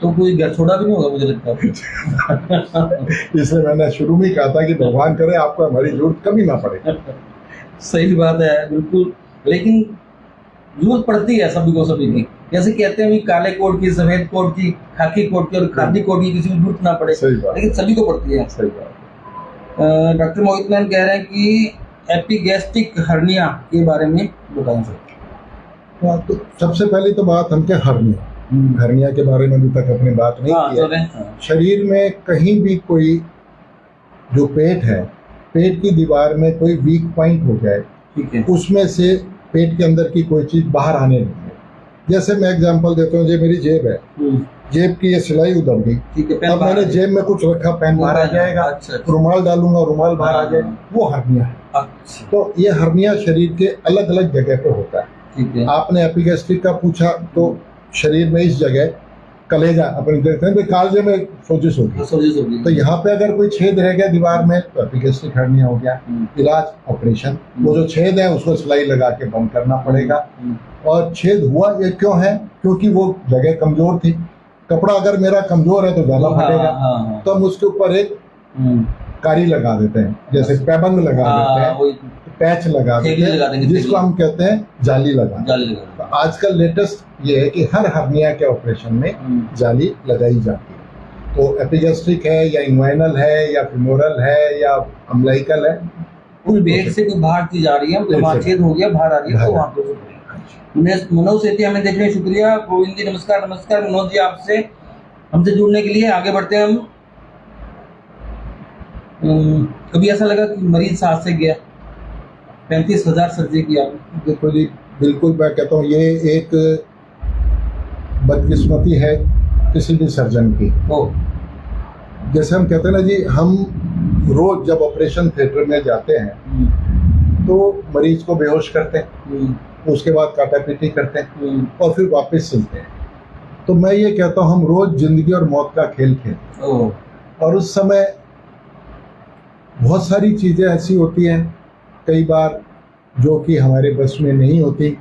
तो कोई घर छोड़ा भी नहीं होगा मुझे लगता है। इसलिए मैंने शुरू में कहा था कि भगवान करे आपको हमारी जरूरत कभी ना पड़े। सही बात है, बिल्कुल। लेकिन जरूरत पड़ती है सभी को, सभी की। जैसे कहते हैं काले कोट की, सफेद कोट की, खाकी कोट की और खादी कोट की किसी को जरूरत ना पड़े, लेकिन सभी को पड़ती है। सही बात। डॉक्टर मोहित मैन कह रहे हैं कि एपिगैस्ट्रिक हर्निया के बारे में बताएं सर। तो सबसे पहली तो बात हमके हर्निया के बारे में अभी तक अपनी बात नहीं की है। शरीर में कहीं भी कोई जो पेट है, पेट की दीवार में कोई वीक पॉइंट हो जाए, ठीक है, उसमें से पेट के अंदर की कोई चीज बाहर आने लगे। जैसे मैं एग्जांपल देता हूँ, ये मेरी जेब है, जेब की ये सिलाई उधर गई, अब मैंने जेब में कुछ रखा, पेन बाहर आ जाएगा। रुमाल डालूंगा, रुमाल बाहर आ जाए, वो हर्निया है। तो ये हर्निया शरीर के अलग अलग जगह पे होता है। आपने एपिगैस्ट्रिक का पूछा, तो शरीर में इस जगह कलेजा अपने देखते हैं कालजे में सोजिश होगी, तो यहाँ पे अगर कोई छेद रह गया दीवार में तो एपिगैस्ट्रिक हर्निया हो गया। इलाज ऑपरेशन, वो जो छेद है उसको सिलाई लगा के बंद करना पड़ेगा। और छेद हुआ ये क्यों है? क्योंकि वो जगह कमजोर थी। कपड़ा अगर मेरा कमजोर है तो ज्यादा फटेगा, तो हम उसके ऊपर एक कारी लगा देते हैं, जैसे पैबंद लगा देते हैं, पैच लगा देते हैं, जिसको हम कहते हैं जाली लगा। तो आजकल लेटेस्ट ये है कि हर हर्निया के ऑपरेशन में जाली लगाई जाती है। तो एपिगैस्ट्रिक है या इन्वाइनल है या फिमोरल है या अम्बलाइकल है, कोई पेट से कोई बाहर चीज आ रही है, मतलब छेद हो गया, बाहर आ रही है, तो वहाँ पे मनोज सेठी हमें देखने में शुक्रिया। गोविंद जी नमस्कार। मनोज जी, आपसे हमसे जुड़ने के लिए। आगे बढ़ते हैं हम। कभी ऐसा लगा कि मरीज हाथ से गया? 35,000 सर्जरी की आपने। देखो जी, बिल्कुल मैं कहता हूँ ये एक बदकिस्मती है किसी भी सर्जन की। जैसे हम कहते हैं ना जी, हम रोज जब ऑपरेशन थिएटर में जाते हैं तो मरीज को बेहोश करते हैं, उसके बाद काटापीटी करते हैं और फिर वापस सुनते हैं। तो मैं ये कहता हूँ हम रोज जिंदगी और मौत का खेल खेलते हैं, और उस समय बहुत सारी चीजें ऐसी होती हैं कई बार जो कि हमारे बस में नहीं होती,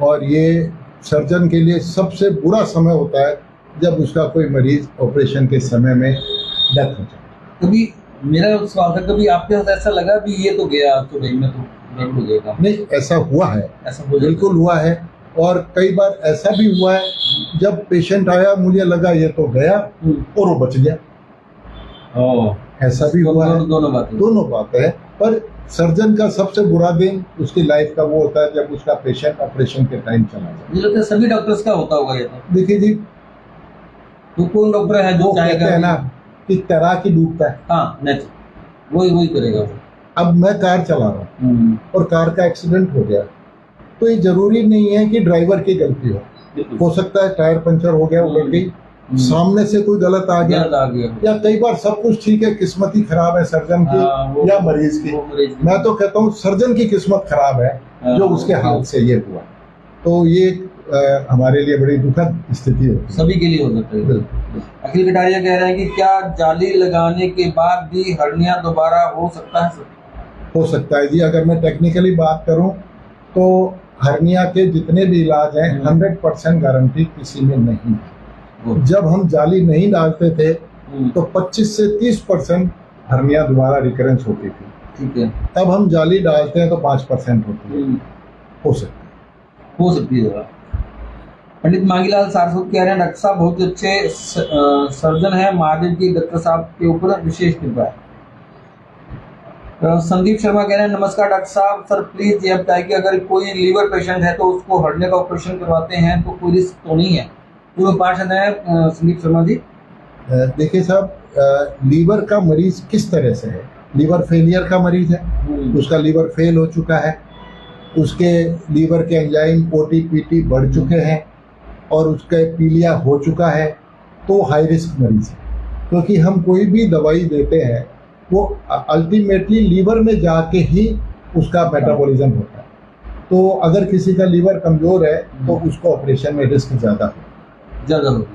और ये सर्जन के लिए सबसे बुरा समय होता है जब उसका कोई मरीज ऑपरेशन के समय में डेथ हो जाए। कभी मेरा सवाल था, कभी आपके साथ ऐसा लगा भी ये तो गया तो भाई मैं तो हो जाएगा? नहीं, ऐसा हुआ है, ऐसा बिल्कुल हुआ है। और कई बार ऐसा भी हुआ है जब पेशेंट आया मुझे लगा ये तो गया और वो बच गया। ऐसा भी हुआ है। दोनों बातें हैं। पर सर्जन का सबसे बुरा दिन उसकी लाइफ का वो होता है जब उसका पेशेंट ऑपरेशन के टाइम चला जाए। मुझे लगता है सभी डॉक्टर्स का होता होगा ये तो। देखिए जी, तो कौन डॉक्टर है जो कहते हैं ना कि तैराकी डूबता है, हाँ वही करेगा। अब मैं कार चला रहा हूँ और कार का एक्सीडेंट हो गया, तो ये जरूरी नहीं है कि ड्राइवर की गलती हो सकता है टायर पंचर हो गया, उलट गई, सामने से कोई गलत आ गया, या कई बार सब कुछ ठीक है, किस्मत ही खराब है सर्जन की या मरीज की। मैं तो कहता हूँ सर्जन की किस्मत खराब है जो उसके हाथ से ये हुआ। तो ये हमारे लिए बड़ी दुखद स्थिति है, सभी के लिए हो सकता है। अखिल कटारिया कह रहे हैं कि क्या जाली लगाने के बाद भी हर्निया दोबारा हो सकता है? हो सकता है जी। अगर मैं टेक्निकली बात करूं तो हर्निया के जितने भी इलाज हैं 100% गारंटी किसी में नहीं है। जब हम जाली नहीं डालते थे तो 25 से 30% हर्निया दोबारा रिकरेंस होती थी। ठीक है। तब हम जाली डालते हैं तो 5% होती है। हो सकती है। पंडित मांगीलाल सारस्वत कह रहे हैं डॉक्टर साहब बहुत अच्छे सर्जन है, महादेव की डॉक्टर साहब के ऊपर विशेष कृपा है। संदीप शर्मा कह रहे हैं नमस्कार डॉक्टर साहब, सर प्लीज ये बताइए कि अगर कोई लीवर पेशेंट है तो उसको हर्निया का ऑपरेशन करवाते हैं तो कोई रिस्क तो नहीं है? पूर्व पार्षद है संदीप शर्मा जी। देखिए साहब, लीवर का मरीज किस तरह से है? लीवर फेलियर का मरीज है, उसका लीवर फेल हो चुका है, उसके लीवर के एंजाइम ओटीपीटी बढ़ चुके हैं और उसका पीलिया हो चुका है, तो हाई रिस्क मरीज है। क्योंकि हम कोई भी दवाई देते हैं वो अल्टीमेटली लीवर में जाके ही उसका मेटाबॉलिज्म होता है। तो अगर किसी का लीवर कमजोर है तो उसको ऑपरेशन में रिस्क ज़्यादा होगा।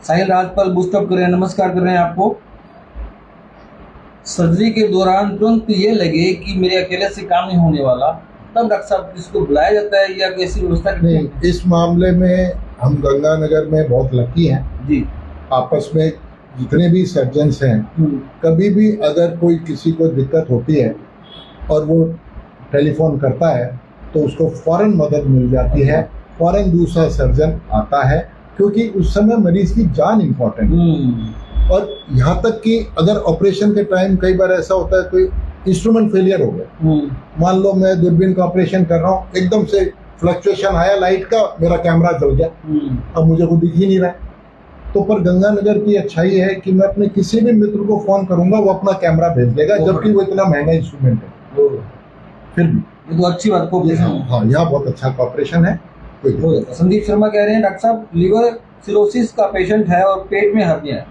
साहिल राजपाल बूस्टअप कर रहे हैं, नमस्कार कर रहे हैं आपको। सर्जरी के दौरान तुरंत ये लगे कि मेरे अकेले से काम नहीं होने वाला, तब डॉक्टर साहब इसको बुलाया जाता है या कैसी व्यवस्था? नहीं, इस मामले में हम गंगानगर में बहुत लकी हैं जी। आपस में जितने भी सर्जन्स हैं, कभी भी अगर कोई किसी को दिक्कत होती है और वो टेलीफोन करता है तो उसको फौरन मदद मिल जाती है, फौरन दूसरा सर्जन आता है, क्योंकि उस समय मरीज की जान इम्पोर्टेंट है। और यहाँ तक कि अगर ऑपरेशन के टाइम कई बार ऐसा होता है कोई इंस्ट्रूमेंट फेलियर हो गया, मान लो मैं दूरबीन का ऑपरेशन कर रहा हूँ, एकदम से फ्लक्चुएशन आया लाइट का, मेरा कैमरा जल गया, अब मुझे को दिख ही नहीं रहा है। तो पर गंगानगर की अच्छाई है कि मैं अपने किसी भी मित्र को फोन करूंगा, वो अपना कैमरा भेज देगा, जबकि वो इतना महंगा इंस्ट्रूमेंट है। फिर भी ये तो अच्छी बात को। हाँ, यहाँ बहुत अच्छा कॉपरेशन है। संदीप शर्मा कह रहे हैं डॉक्टर साहब लीवर सिरोसिस का पेशेंट है और पेट में हर्निया है,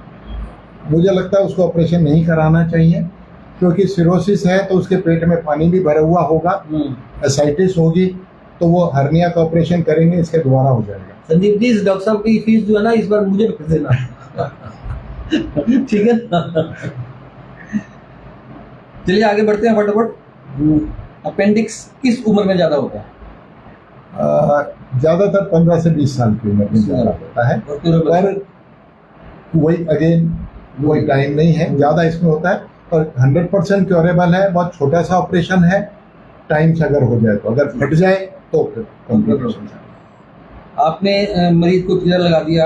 मुझे लगता है उसको ऑपरेशन नहीं कराना चाहिए, क्योंकि सिरोसिस है तो उसके पेट में पानी भी भरा हुआ होगा, एसाइटिस होगी, तो वो हर्निया का ऑपरेशन करेंगे, इसके दोबारा हो जाएगा। संदीप जी, इस डॉक्टर साहब की फीस जो है ना इस बार मुझे भेज देना। ठीक है, चलिए आगे बढ़ते हैं फटाफट। अपेंडिक्स किस उम्र में ज्यादा होता है? ज्यादातर 15 से 20 साल की उम्र में ज्यादा होता है, पर वही टाइम नहीं है, ज्यादा इसमें होता है। और 100% क्योरेबल है, बहुत छोटा सा ऑपरेशन है, टाइम से अगर हो जाए तो, अगर फट जाए तो फिर कॉम्प्लिकेशन। आपने मरीज को टीका लगा दिया,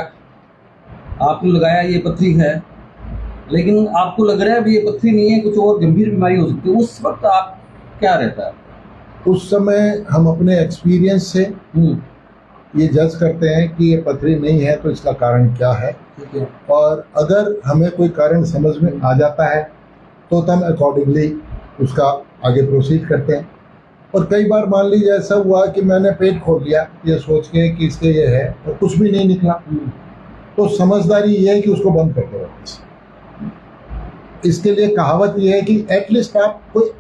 आपको लगाया ये पथरी है, लेकिन आपको लग रहा है अभी ये पथरी नहीं है, कुछ और गंभीर बीमारी हो सकती है, उस वक्त आप क्या रहता है? उस समय हम अपने एक्सपीरियंस से ये जज करते हैं कि ये पथरी नहीं है तो इसका कारण क्या है। और अगर हमें कोई कारण समझ में आ जाता है तो हम अकॉर्डिंगली उसका आगे प्रोसीड करते हैं। और कई बार मान लीजिए ऐसा हुआ कि मैंने पेट खोल लिया ये सोच के कि इसके ये है और कुछ भी नहीं निकला, तो समझदारी ये है कि उसको बंद कर दो वापस। इसके लिए कहावत ये है कि एटलीस्ट आप कोई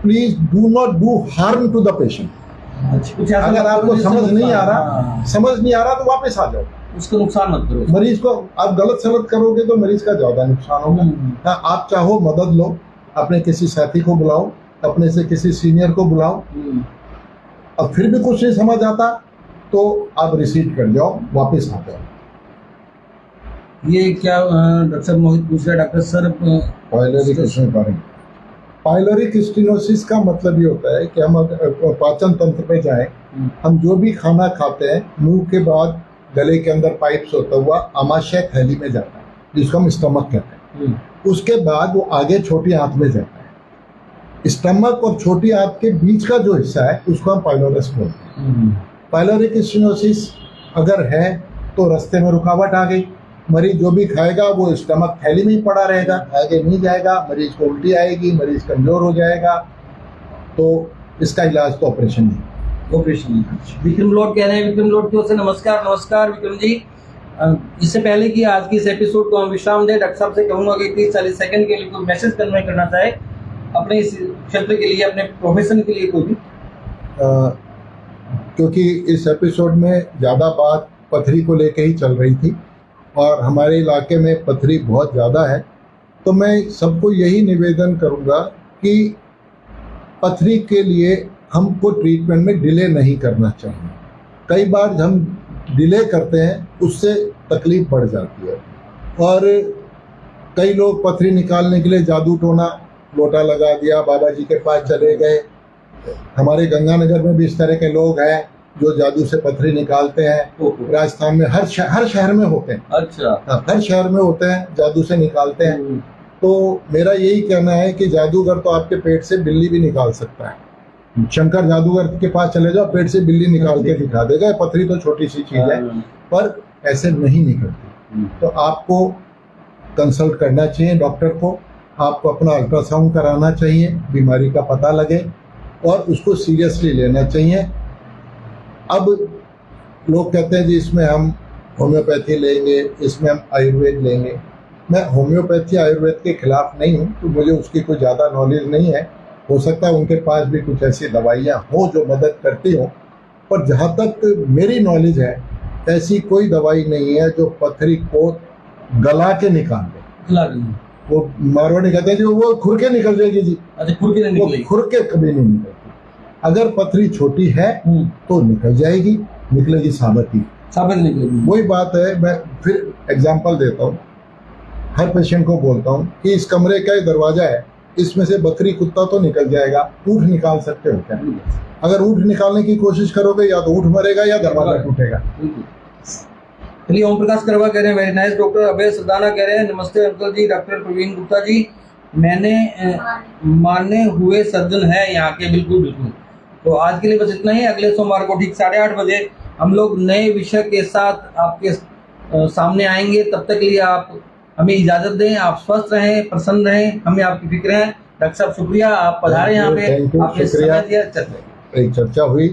please do not do harm to the patient. अगर आपको समझ नहीं आ रहा तो वापस आ जाओ, उसको नुकसान मत करो। मरीज को आप गलत सलत करोगे तो मरीज का ज्यादा नुकसान होगा। हाँ, आप चाहो मदद लो, अपने किसी साथी को बुलाओ, अपने से किसी सीनियर को बुलाओ, अब फिर भी कुछ नहीं समझ आता तो आप रिसीट कर जाओ, वापस आ जाओ। ये क्या डॉक्टर साहब मोहित पूछ रहे हैं, डॉक्टर सर पाइलोरिक स्टेनोसिस का मतलब ये होता है कि हम पाचन तंत्र पे जाएं, हम जो भी खाना खाते हैं मुंह के बाद गले के अंदर पाइप से होता हुआ आमाशय थैली में जाता है, जिसको हम स्टमक कहते हैं। उसके बाद वो आगे छोटी आंत में जाता है। स्टमक और छोटी आंत के बीच का जो हिस्सा है उसको हम पाइलोरस बोलते हैं। पाइलोरिक स्टेनोसिस अगर है तो रास्ते में रुकावट आ गई, मरीज जो भी खाएगा वो स्टमक थैली में ही पड़ा रहेगा, आगे नहीं जाएगा, मरीज को उल्टी आएगी, मरीज कमजोर हो जाएगा, तो इसका इलाज तो ऑपरेशन नहीं। ऑपरेशन। विक्रम लोड कह रहे हैं, विक्रम लोड की ओर से नमस्कार। नमस्कार विक्रम जी। इससे पहले कि आज की इस एपिसोड को हम विश्राम दें, डॉक्टर साहब से कहूंगा कि 30-40 सेकंड के लिए कोई मैसेज कन्वे करना चाहे अपने इस क्षेत्र के लिए, अपने प्रोफेशन के लिए कोई भी। क्योंकि इस एपिसोड में ज़्यादा बात पथरी को लेकर ही चल रही थी और हमारे इलाके में पथरी बहुत ज़्यादा है, तो मैं सबको यही निवेदन करूंगा कि पथरी के लिए हमको ट्रीटमेंट में डिले नहीं करना चाहिए। कई बार हम डिले करते हैं, उससे तकलीफ बढ़ जाती है। और कई लोग पथरी निकालने के लिए जादू टोना, लोटा लगा दिया, बाबा जी के पास चले गए। हमारे गंगानगर में भी इस तरह के लोग हैं जो जादू से पथरी निकालते हैं। राजस्थान में हर शहर में होते हैं। अच्छा। हर शहर में होते हैं, जादू से निकालते हैं। तो मेरा यही कहना है कि जादूगर तो आपके पेट से बिल्ली भी निकाल सकता है। शंकर जादूगर के पास चले जाओ, पेट से बिल्ली निकाल के दिखा देगा। पथरी तो छोटी सी चीज है, पर ऐसे नहीं निकलती। तो आपको कंसल्ट करना चाहिए डॉक्टर को, आपको अपना अल्ट्रासाउंड कराना चाहिए, बीमारी का पता लगे और उसको सीरियसली लेना चाहिए। अब लोग कहते हैं जी इसमें हम होम्योपैथी लेंगे, इसमें हम आयुर्वेद लेंगे। मैं होम्योपैथी आयुर्वेद के खिलाफ नहीं हूँ, तो मुझे उसकी कोई ज़्यादा नॉलेज नहीं है। हो सकता है उनके पास भी कुछ ऐसी दवाइयाँ हो जो मदद करती हो, पर जहाँ तक मेरी नॉलेज है ऐसी कोई दवाई नहीं है जो पथरी को गला के निकाल दे। वो मारवाड़ी कहते हैं जी वो खुरके निकल जाएगी जी। अच्छा, खुरके नहीं निकलेगी? खुरके कभी नहीं निकलती। अगर पथरी छोटी है तो निकल जाएगी, निकलेगी साबित निकलेगी। वही बात है। मैं फिर एग्जाम्पल देता हूँ, हर पेशेंट को बोलता हूँ कि इस कमरे का दरवाजा है, इसमें से बकरी कुत्ता तो निकल जाएगा, ऊँट निकाल सकते हो क्या? अगर ऊँट निकालने की कोशिश करोगे या तो ऊँट मरेगा या दरवाजा टूटेगा। चलिए, ओम प्रकाश करवा कह रहे हैं वेरी नाइस। डॉक्टर अभय सदाना कह रहे हैं नमस्ते अंकल जी। डॉक्टर प्रवीण गुप्ता जी, मैंने माने हुए सर्जन है यहाँ के। बिल्कुल बिल्कुल। तो आज के लिए बस इतना ही। अगले सोमवार को ठीक 8:30 बजे हम लोग नए विषय के साथ आपके सामने आएंगे। तब तक के लिए आप हमें इजाजत दें। आप स्वस्थ रहें, प्रसन्न रहें, हमें आपकी फिक्र है। डॉक्टर साहब शुक्रिया, आप पधारे यहाँ पे, आपने समय दिया। एक चर्चा हुई